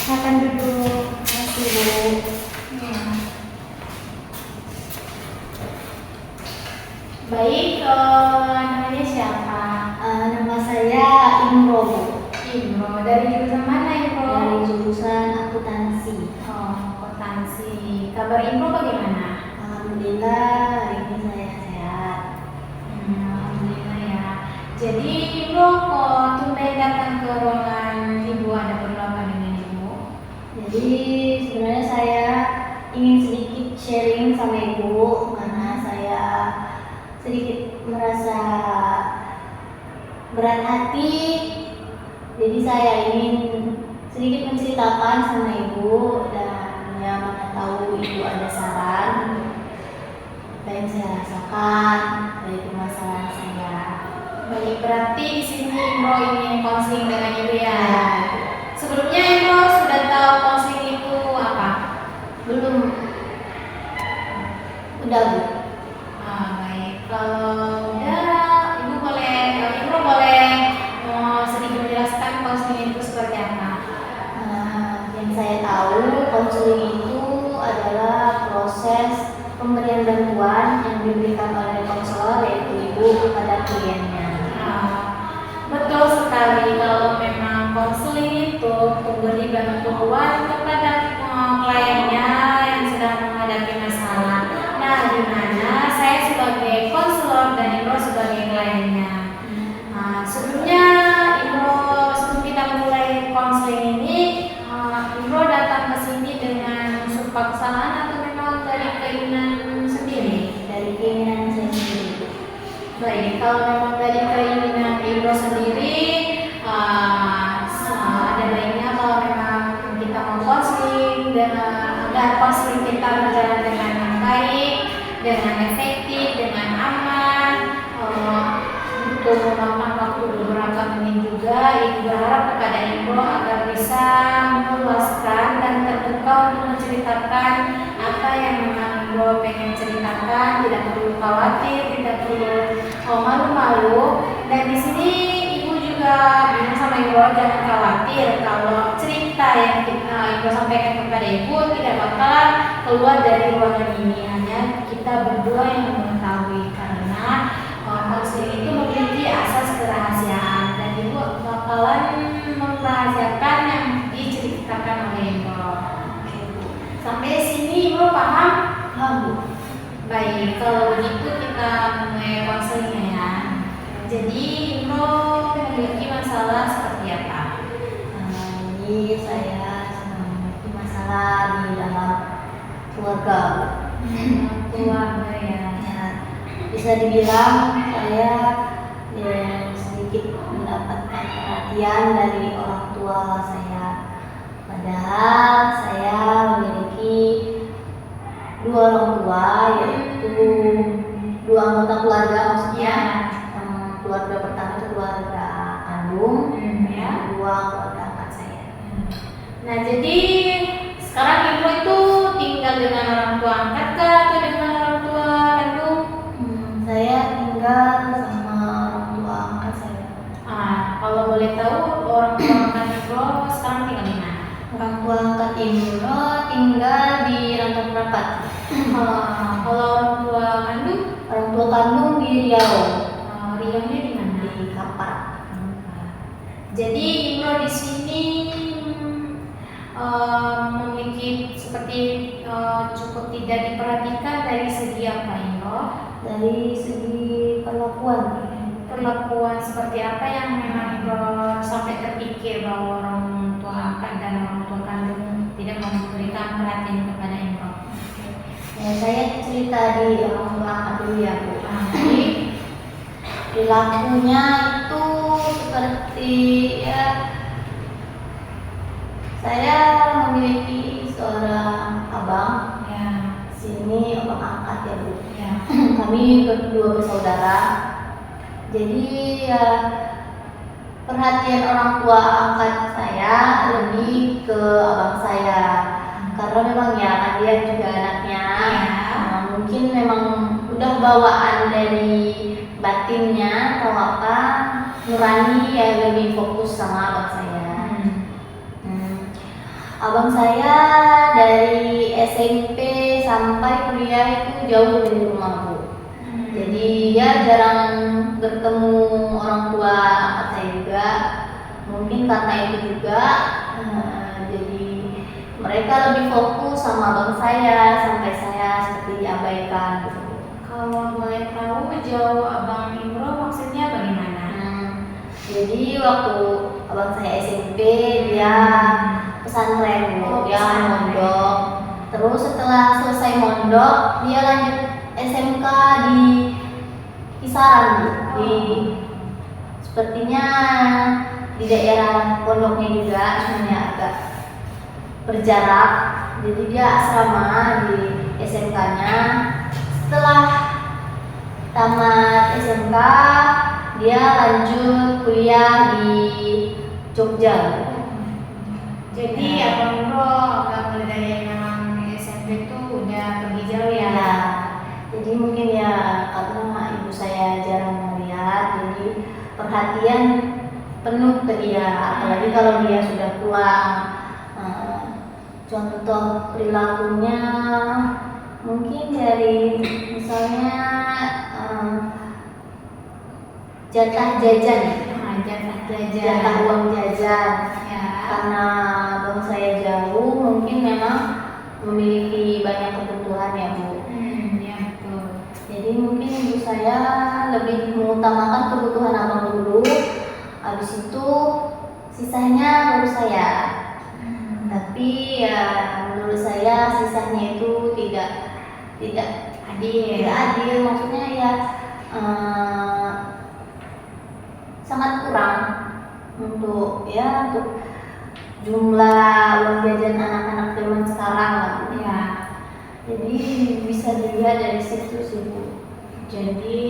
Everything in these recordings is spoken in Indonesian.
Silakan duduk. Terima kasih, Bu. Ya. Baik, namanya siapa? Nama saya Imro, Bu. Imro. Dari jurusan mana, Imro? Dari jurusan akuntansi. Oh, akuntansi. Kabar Imro bagaimana? Alhamdulillah hari ini saya sehat. Alhamdulillah ya. Jadi Imro kok tumben datang ke ruangan Ibu, ada perlu apa dengan Ibu? Jadi sebenarnya saya ingin sedikit sharing sama Ibu karena saya sedikit merasa berat hati. Jadi saya ingin sedikit menceritakan sama Ibu dan ya mana tahu Ibu ada saran apa yang saya rasakan dari permasalahan saya. Baik, berarti di sini Imro ingin konseling dengan Ibu ya. Sebelumnya Imro sudah tahu konseling itu apa? Belum. Udah, Bu. Baik. Kalau udah, Imro boleh sedikit menjelaskan konseling itu seperti apa? Yang saya tahu konseling itu adalah proses pemberian bantuan yang diberikan oleh konselor yaitu Ibu kepada kliennya. Betul sekali, kalau memang konseling itu memberi bantuan kepada kliennya yang sedang menghadapi masalah. Nah, di mana saya sebagai konselor dan Imro sebagai kliennya. Sebelumnya sebelum kita mulai konseling ini, Imro datang ke sini dengan unsur paksaan atau memang dari keinginan sendiri? Dari keinginan saya sendiri. Baik, kalau memang dari keinginan Imro sendiri, ada baiknya kalau memang kita mau konseling agar konseling kita berjalan dengan yang baik, dengan efektif, dengan aman, untuk memakan waktu beberapa menit juga. Ibu berharap kepada Imro agar bisa meluaskan dan terbuka untuk menceritakan apa yang memang Imro pengen ceritakan, tidak perlu khawatir, tidak perlu malu-malu. Dan di sini Ibu juga bilang sama Imro jangan khawatir kalau cerita yang Imro sampaikan kepada Ibu tidak bakal keluar dari ruangan ini, hanya kita berdua yang mengetahui karena konseling itu memiliki asas kerahasiaan dan Ibu bakalan merahasiakan yang diceritakan oleh Imro. Sampai sini Ibu paham? Paham, Bu. Baik, kalau begitu kita mulai konselingnya ya. Jadi Imro memiliki masalah seperti apa? Ini saya sedang memiliki masalah di dalam keluarga. Keluarga ya. Bisa dibilang saya sedikit mendapatkan perhatian dari orang tua saya. Padahal saya memiliki dua orang tua, yaitu dua anggota keluarga maksudnya. Keluarga pertama itu keluarga kandung, kedua keluarga angkat saya. Nah, jadi sekarang Imro itu tinggal dengan orang tua angkat kah atau dengan orang tua kandung? Saya tinggal sama orang tua angkat saya. Kalau boleh tahu orang tua angkat Imro sekarang tinggal di mana? Orang tua angkat Imro tinggal di Rantau Prapat. Kalau orang tua kandung? Orang tua kandung di Riau. Riaunya di mana? Di Kampar. Jadi Imro di sini memiliki seperti cukup tidak diperhatikan dari segi apa Imro? Dari segi perlakuan. Perlakuan seperti apa yang memang Imro sampai terpikir bahwa orang tua angkat dan orang tua kandung tidak memberikan perhatian kepada Imro? Ya, saya cerita di orang tua angkat dulu ya, Bu. Jadi perilakunya itu seperti saya memiliki seorang abang. Sini abang angkat ya, Bu. Kami berdua bersaudara. Jadi perhatian orang tua angkat saya lebih ke abang saya karena memang kan dia juga anaknya. Mungkin memang udah bawaan dari batinnya atau apa, nurani ya lebih fokus sama abang saya. Abang saya dari SMP sampai kuliah itu jauh dari rumah, Bu. Jadi dia jarang bertemu orang tua angkat saya juga. Mungkin karena itu juga, jadi mereka lebih fokus sama abang saya sampai saya seperti diabaikan gitu. Kalau boleh tahu jauh Abang Imro maksudnya bagaimana? Jadi waktu abang saya SMP dia pesantren, Bu. Dia mondok. Terus setelah selesai mondok dia lanjut SMK di Kisaran, Bu. Di sepertinya di daerah pondoknya juga, hanya agak berjarak. Jadi dia asrama di SMK-nya. Setelah tamat SMK dia lanjut kuliah di Jogja. Jadi Abang Imro nggak mulai dari memang SMP itu udah pergi jauh ya? Ya, jadi mungkin ya karena ibu saya jarang melihat, jadi perhatian penuh ke dia. Apalagi kalau dia sudah pulang. Contoh perilakunya mungkin dari misalnya jatah jajan, jatah uang jajan. Ya. Karena abang saya jauh, mungkin memang memiliki banyak kebutuhan ya, Bu. Ya betul. Jadi mungkin ibu saya lebih mengutamakan kebutuhan abang dulu, habis itu sisanya baru saya. Tapi ya menurut saya sisanya itu tidak adil, maksudnya ya sangat kurang untuk jumlah uang jajan anak-anak zaman sekarang lah, Bu. Ya. Jadi bisa dilihat dari situ sih, Bu. Jadi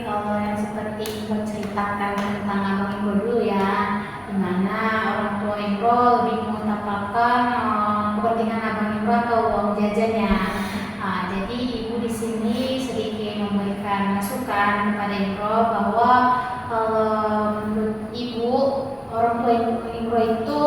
kalau yang seperti Imro ceritakan tentang Abang Imro dulu ya, dimana orang tua Imro lebih mengutamakan kepentingan Abang Imro atau uang jajannya. Jadi ibu di sini sedikit memberikan masukan kepada Imro bahwa menurut ibu orang tua Imro itu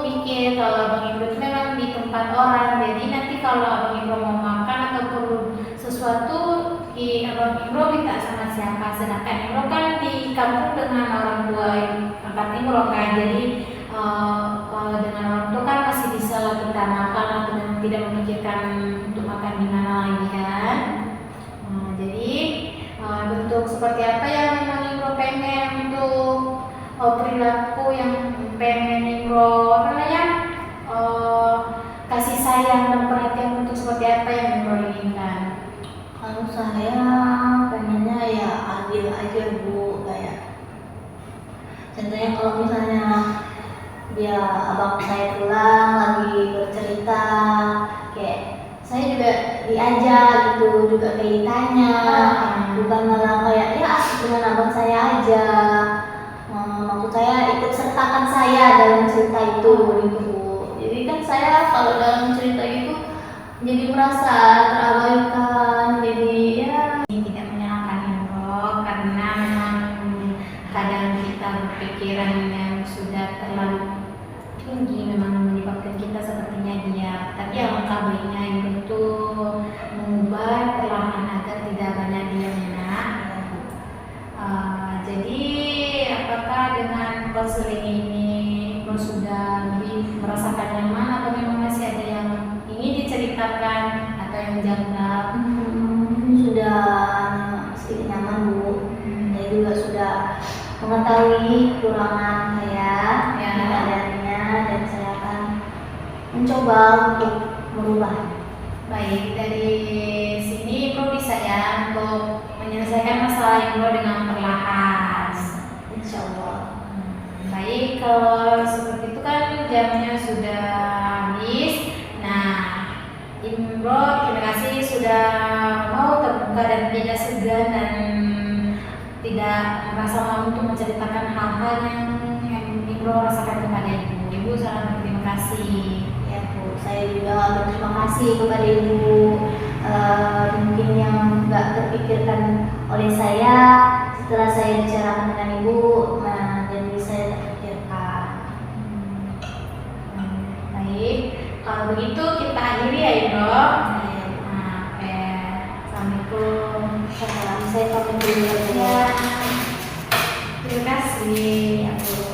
memikir kalau Abang Imro itu memang di tempat orang. Jadi nanti kalau Abang Imro mau makan atau perlu sesuatu, Abang Imro minta sama siapa? Sedangkan Imro kan di kampung dengan orang tua angkat Imro kan. Jadi kalau dengan orang tua kan masih bisa lah kita makan atau tidak memikirkan untuk makan di mana lagi kan. Jadi bentuk seperti apa yang memang Imro pengen untuk perilaku yang pengen Imro kasih sayang dan perhatian untuk seperti apa yang Imro inginkan? Kalau saya pengennya ya adil aja, Bu. Kayak contohnya kalau misalnya abang saya pulang lagi bercerita, kayak saya juga diajak gitu, juga kayak ditanya, bukan malah kayak ya asik dengan abang saya aja. Maksud saya ikut sertakan saya dalam cerita itu gitu, Bu. Jadi kan saya kalau dalam cerita itu jadi merasa terabaikan, jadi ya tidak menyalahkan Imro karena memang kadang kita berpikiran yang sudah terlalu tinggi memang menyebabkan kita sepertinya dia. Tapi alangkah baiknya Imro itu mengubah perlahan agar tidak banyak diamnya. Jadi apakah dengan konseling ini Imro sudah lebih merasakan nyaman atau memang masih ada yang ingin diceritakan atau yang janggal? Sudah sedikit nyaman, Bu. Saya juga sudah mengetahui kekurangan saya keadaannya, dan saya akan mencoba untuk merubah. Baik, dari sini Imro bisa ya untuk menyelesaikan masalah Imro dengan perlahan. Insya Allah. Baik, kalau seperti itu kan jamnya sudah habis. Nah, Imro terima kasih sudah mau terbuka dan tidak segan dan tidak merasa malu untuk menceritakan hal-hal yang Imro rasakan kepada Ibu. Ibu sangat berterima kasih. Ya, Bu. Saya juga berterima kasih kepada Ibu. Mungkin yang nggak terpikirkan oleh saya setelah saya bicarakan dengan Ibu, jadi saya terpikirkan. Baik, Saya pamit dulu Ya, terima kasih. Ya, Bu.